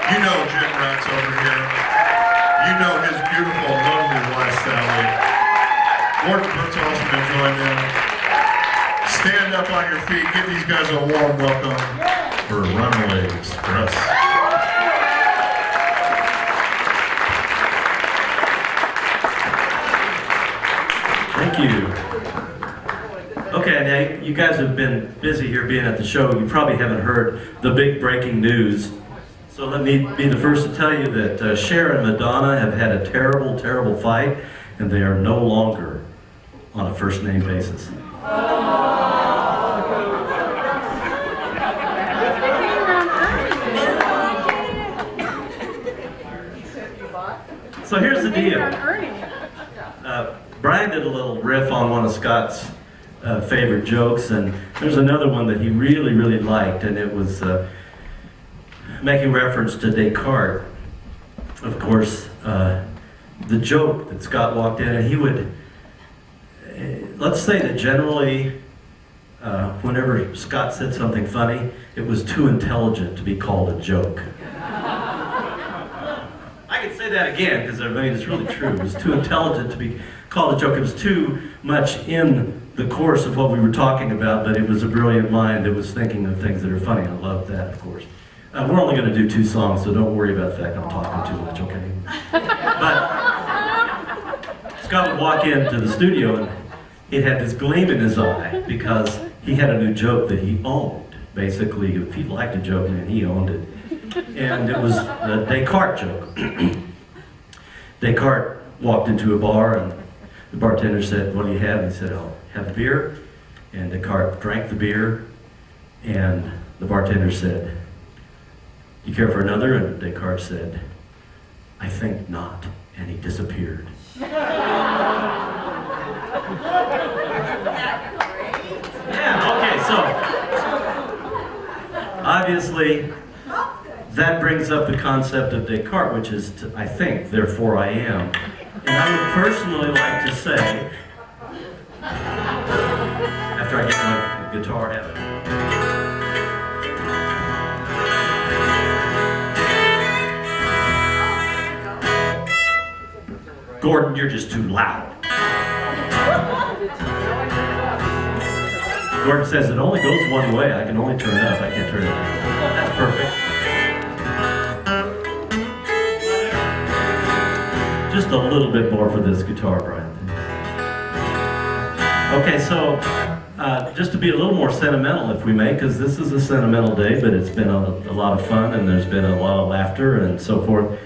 You know Jim Rat's over here. You know his beautiful, lovely wife, Sally. Gordon Burke's also going to join in. Stand up on your feet. Give these guys a warm welcome for Runaway Express. Thank you. Okay, now you guys have been busy here being at the show. You probably haven't heard the big breaking news. So let me be the first to tell you that Cher and Madonna have had a terrible, terrible fight, and they are no longer on a first-name basis. So here's the deal. Brian did a little riff on one of Scott's favorite jokes, and there's another one that he really, really liked, and it was making reference to Descartes. Of course, the joke that Scott walked in, and he would, let's say that generally, whenever Scott said something funny, it was too intelligent to be called a joke. I can say that again, because I mean, it's really true. It was too intelligent to be called a joke. It was too much in the course of what we were talking about, but it was a brilliant mind that was thinking of things that are funny. I love that, of course. We're only going to do 2 songs, so don't worry about the fact I'm talking too much, okay? But Scott would walk into the studio, and it had this gleam in his eye, because he had a new joke that he owned. Basically, if he liked a joke, man, he owned it. And it was the Descartes joke. Descartes walked into a bar, and the bartender said, "What do you have?" He said, "I'll have a beer." And Descartes drank the beer, and the bartender said, "You care for another?" And Descartes said, "I think not." And he disappeared. Yeah, okay, so obviously that brings up the concept of Descartes, which is, I think, therefore I am. And I would personally like to say, after I get my guitar habit, Gordon, you're just too loud. Gordon says it only goes one way. I can only turn it up. I can't turn it down. That's perfect. Just a little bit more for this guitar, Brian. Okay, so just to be a little more sentimental, if we may, because this is a sentimental day, but it's been a lot of fun, and there's been a lot of laughter and so forth.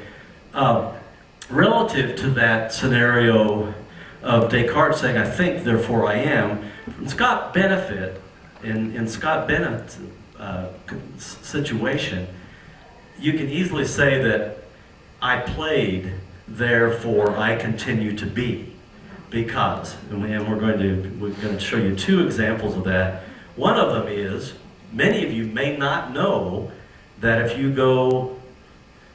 Relative to that scenario of Descartes saying, "I think, therefore I am," Scott Bennett, in Scott Bennett's situation, you can easily say that I played, therefore I continue to be, because, and we're going to show you 2 examples of that. One of them is, many of you may not know that if you go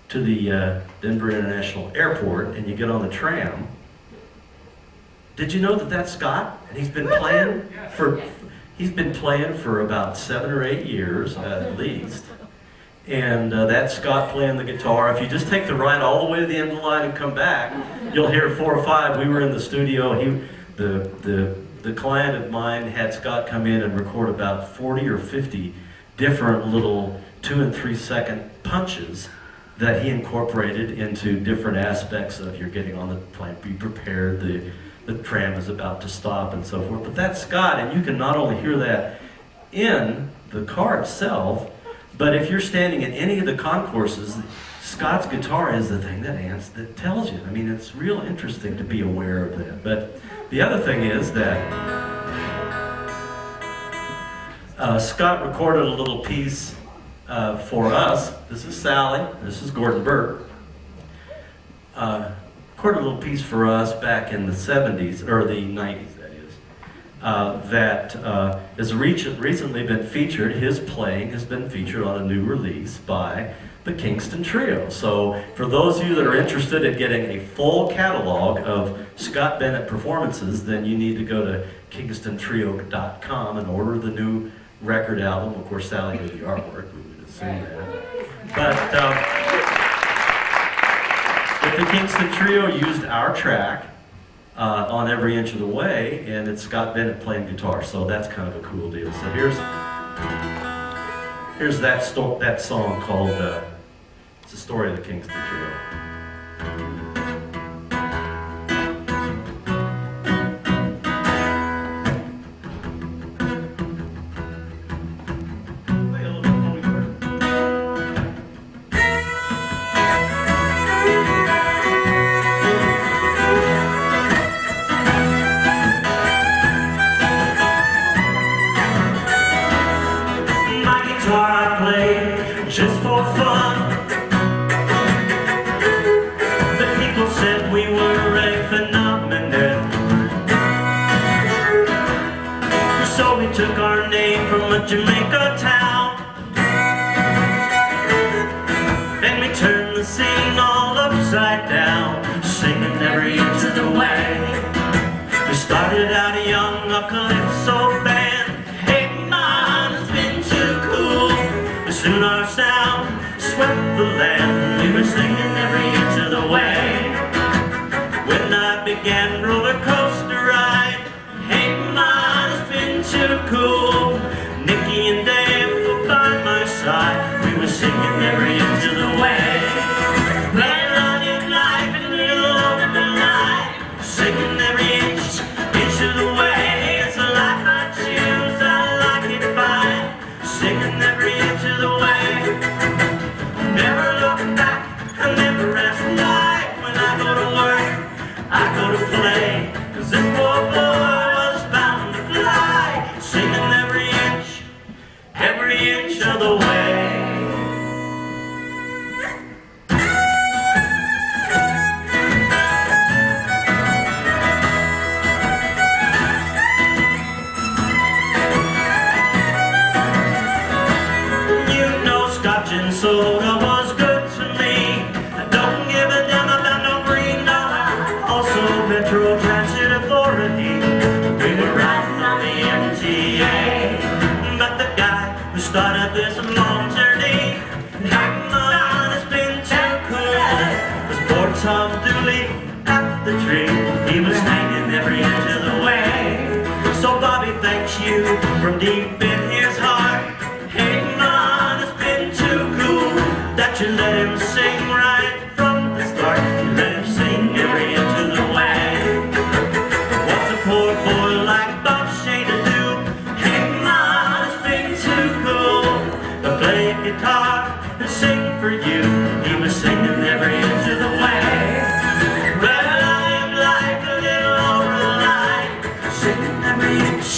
to the Denver International Airport and you get on the tram, did you know that that's Scott? And he's been playing for about 7 or 8 years at least. And that's Scott playing the guitar. If you just take the ride all the way to the end of the line and come back, you'll hear 4 or 5. We were in the studio. The client of mine had Scott come in and record about 40 or 50 different little 2 and 3 second punches that he incorporated into different aspects of you're getting on the plane, be prepared, the tram is about to stop, and so forth. But that's Scott, and you can not only hear that in the car itself, but if you're standing in any of the concourses, Scott's guitar is the thing that tells you. I mean, it's real interesting to be aware of that. But the other thing is that Scott recorded a little piece for us. This is Sally, this is Gordon Burke. Recorded a little piece for us back in the 70s, or the 90s that is, that has recently been featured. His playing has been featured on a new release by the Kingston Trio. So for those of you that are interested in getting a full catalog of Scott Bennett performances, then you need to go to kingstontrio.com and order the new record album. Of course, Sally did the artwork, we would assume that. But Kingston Trio used our track on Every Inch of the Way, and it's Scott Bennett playing guitar, so that's kind of a cool deal. So here's that song called it's the story of the Kingston Trio. I played just for fun, but people said we were a phenomenon. So we took our name from a Jamaica town, and we turned the scene all upside down, singing every inch of the way. We started out a young calypso band. Soon our sound swept the land. We were singing every inch of the way. When I began roller coaster ride, hey man, it's been too cool. Nicky and Dave were by my side. We were singing every inch of the way. Well, I live life in the middle of the night, singing every inch of the way. It's a life I choose, I like it fine, singing every inch of the way. Never look back, I never ask why. When I go to work, I go to play, 'cause this poor boy was bound to fly, singing every inch of the way. Scotch and soda was good to me. I don't give a damn about no green dollar. Also Metro Transit Authority. We were riding on the MTA, but the guy who started this long journey, hang on, it's been too cool, was poor Tom Dooley at the tree. He was hanging every inch of the way. So Bobby, thanks you from deep in his heart. Hey man, it's been too cool that you let him sing right from the start. You let him sing every inch of the way. What's a poor boy like Bob Shea to do? Hey man, it's been too cool to play guitar and sing for you. He was singing every inch of the way. Well, I am like a little over a line, singing every inch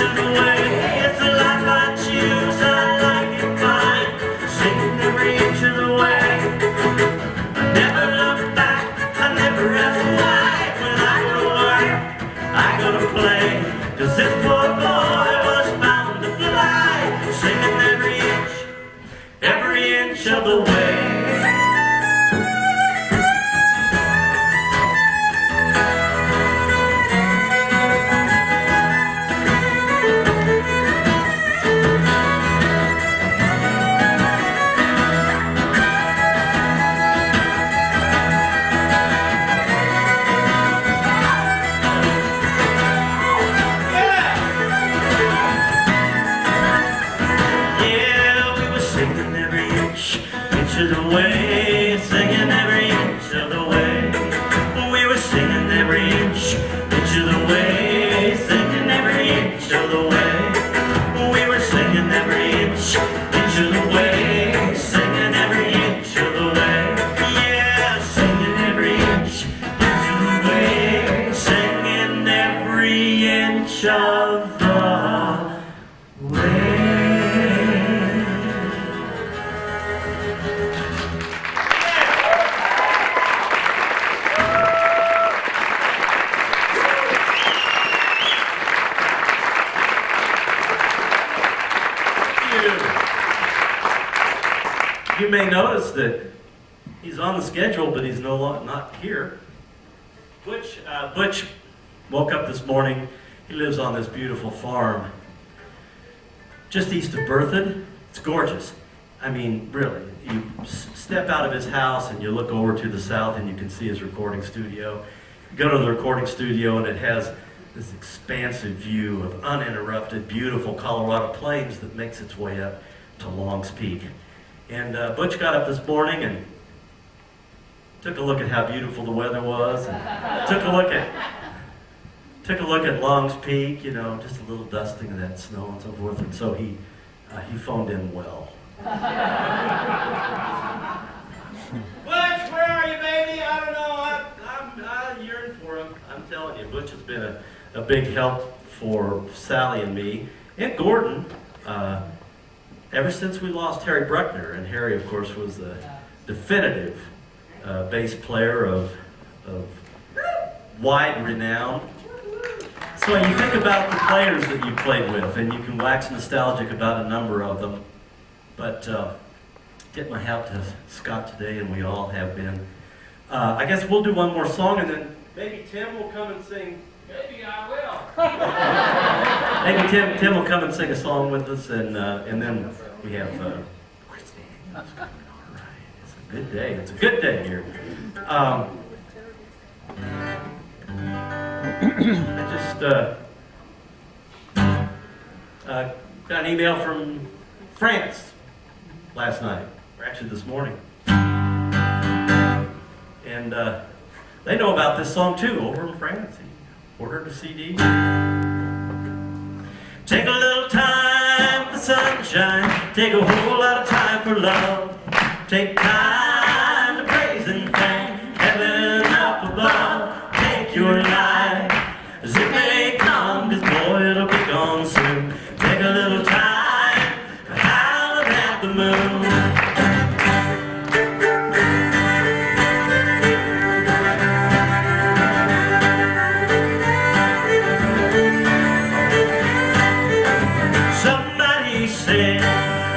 of the way. It's the life I choose, I like it fine, singing every inch of the way. I never look back, I never ask why. When I go to work, I go to play, 'cause this poor boy was bound to fly, singing every inch of the way. Of the way, singing every inch of the way. We were singing every inch of the way, singing every inch of the way. We were singing every inch of the way, singing every inch of the way. Yeah, singing every inch of the way, singing every inch of the way. You may notice that he's on the schedule, but he's not here. Butch woke up this morning. He lives on this beautiful farm just east of Berthoud. It's gorgeous. I mean, really, you step out of his house and you look over to the south and you can see his recording studio. You go to the recording studio and it has this expansive view of uninterrupted, beautiful Colorado plains that makes its way up to Long's Peak. And Butch got up this morning and took a look at how beautiful the weather was, and took a look at Long's Peak, you know, just a little dusting of that snow and so forth, and so he phoned in well. Butch, where are you, baby? I don't know. I yearn for him. I'm telling you, Butch has been a big help for Sally and me, and Gordon, ever since we lost Harry Bruckner. And Harry, of course, was the definitive bass player of wide renown. So you think about the players that you played with, and you can wax nostalgic about a number of them. But get my hat to Scott today, and we all have been. I guess we'll do one more song, and then maybe Tim will come and sing. Maybe I will. Maybe Tim will come and sing a song with us, and then we have Christine. All right, it's a good day. It's a good day here. I just got an email from France last night, or actually this morning. And they know about this song too, over in France. He ordered a CD. Take a little time for sunshine, take a whole lot of time for love. Take time to praise and thank heaven up above. Take your life as it may come, 'cause boy, it'll be gone soon. Take a little time for howling at the moon. Somebody said,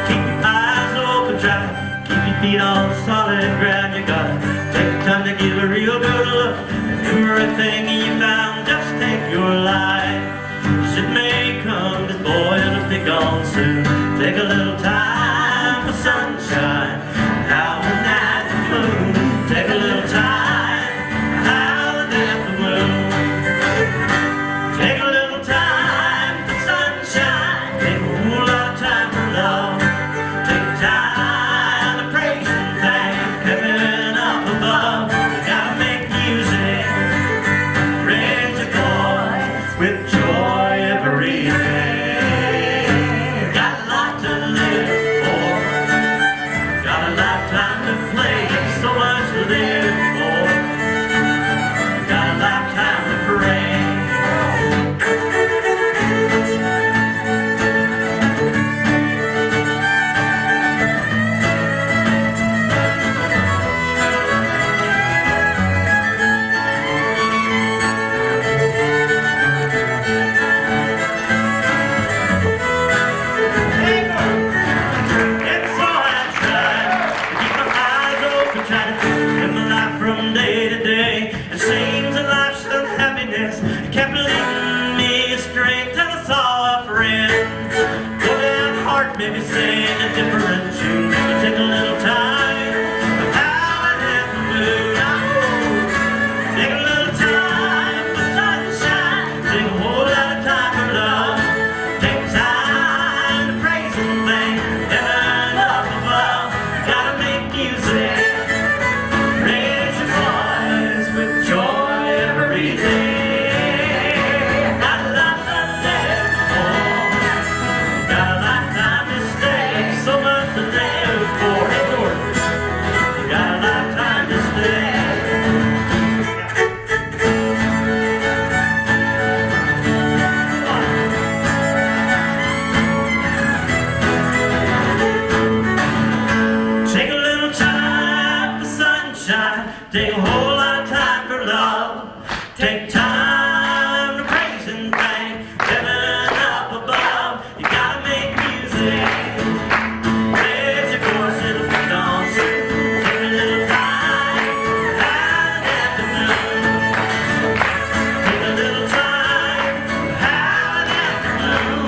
keep your eyes open tight, keep your feet on solid ground. You gotta take the time to give a real good look at everything you found. Just take your life as it may come, 'cause boy, it'll be gone soon. Take a little time for sunshine, howling at the moon. Take a little time, howling at the moon. Take a little time for sunshine, take a whole lot of time for love. Take time to praise and thank heaven up above. You gotta make music, raise your voice with joy every day. Got a lot to live for, got a lifetime to play, so much to live for. Got a lifetime to pray. It's all I try to keep my eyes open, try to live my life from day to day. It seems that life's unhappiness kept leading me astray till I saw a friend go down heart, maybe sing a different tune. Maybe take a little time for howling at the moon. Take a little time for sunshine, take a whole lot of time for love. Take time to praise and thank heaven up above. Gotta make music, raise your voice with joy every day. Got a lot to live for, got a lifetime to stay, so much to live for. Hey, Lord, got a lifetime to stay. Take a little time for sunshine, take a whole lot of time for love. Take time to praise and thank heaven up above. You gotta make music, raise your voice, it'll be gone soon. Take a little time, howling at the moon. Take a little time, howling at the moon.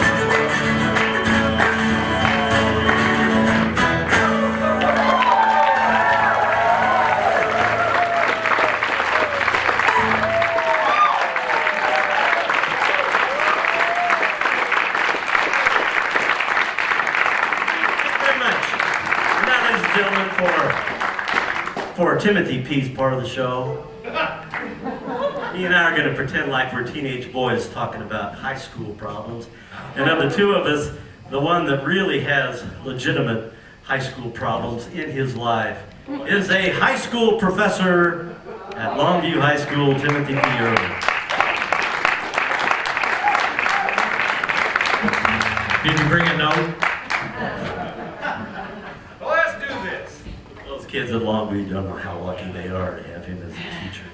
for Timothy P's part of the show. He and I are going to pretend like we're teenage boys talking about high school problems. And of the two of us, the one that really has legitimate high school problems in his life is a high school professor at Longview High School, Timothy P. Irving. Did you bring a note? Well, let's do this. Those kids at Longview don't know how lucky they are to have him as a teacher.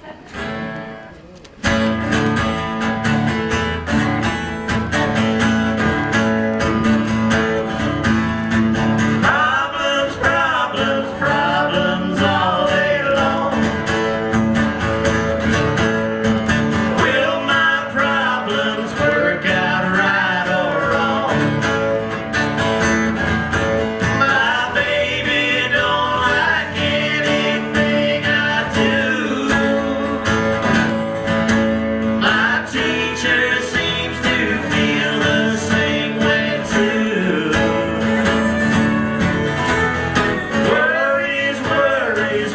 Worries,